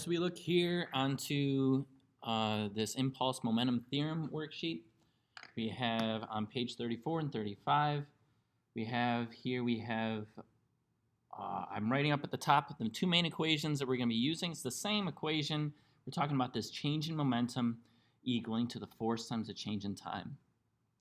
As we look here onto this impulse momentum theorem worksheet, we have on page 34 and 35, we have I'm writing up at the top the two main equations that we're going to be using. It's the same equation. We're talking about this change in momentum equaling to the force times the change in time.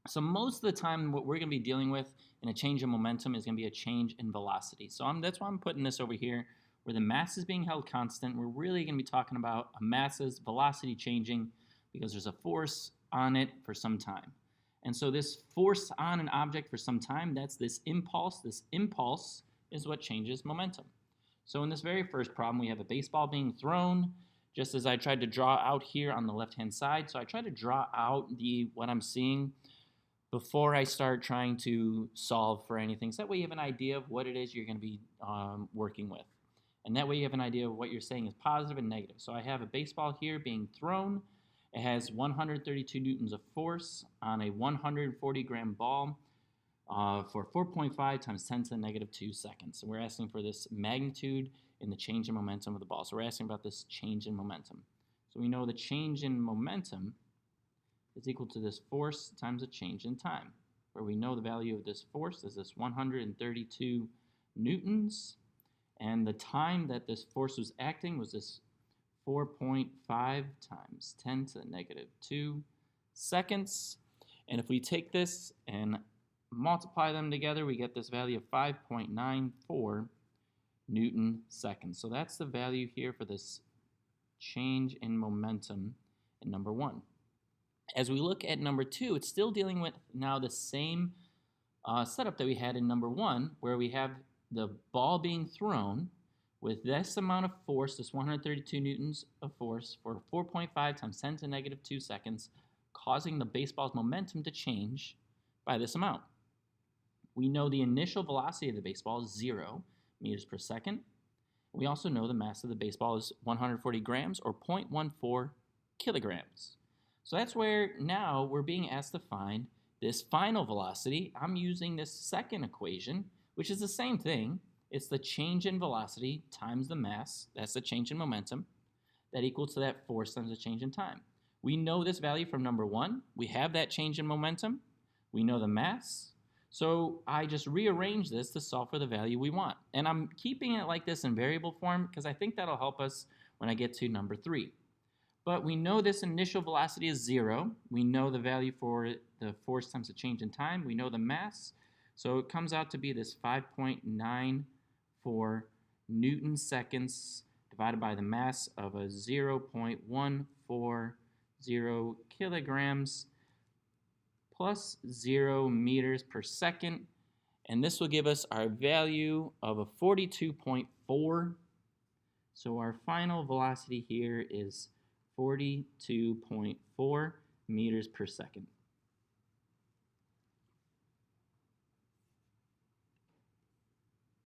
So most of the time what we're going to be dealing with in a change in momentum is going to be a change in velocity. So that's why I'm putting this over here where the mass is being held constant. We're really going to be talking about a mass's velocity changing because there's a force on it for some time. And so this force on an object for some time, that's this impulse. This impulse is what changes momentum. So in this very first problem, we have a baseball being thrown, just as I tried to draw out here on the left-hand side. So I tried to draw out what I'm seeing before I start trying to solve for anything. So that way you have an idea of what it is you're going to be working with. And that way you have an idea of what you're saying is positive and negative. So I have a baseball here being thrown. It has 132 newtons of force on a 140-gram ball for 4.5 times 10 to the negative 2 seconds. So we're asking for this magnitude in the change in momentum of the ball. So we're asking about this change in momentum. So we know the change in momentum is equal to this force times the change in time, where we know the value of this force is this 132 newtons, and the time that this force was acting was this 4.5 times 10 to the negative 2 seconds. And if we take this and multiply them together, we get this value of 5.94 Newton seconds. So that's the value here for this change in momentum in number 1. As we look at number 2, it's still dealing with now the same setup that we had in number 1, where we have the ball being thrown with this amount of force, this 132 newtons of force, for 4.5 times 10 to the negative 2 seconds, causing the baseball's momentum to change by this amount. We know the initial velocity of the baseball is 0 meters per second. We also know the mass of the baseball is 140 grams or 0.14 kilograms. So that's where now we're being asked to find this final velocity. I'm using this second equation, which is the same thing. It's the change in velocity times the mass. That's the change in momentum. That equals to that force times the change in time. We know this value from number 1. We have that change in momentum. We know the mass. So I just rearrange this to solve for the value we want. And I'm keeping it like this in variable form because I think that'll help us when I get to number 3. But we know this initial velocity is 0. We know the value for the force times the change in time. We know the mass. So it comes out to be this 5.94 Newton seconds divided by the mass of a 0.140 kilograms plus 0 meters per second. And this will give us our value of a 42.4. So our final velocity here is 42.4 meters per second.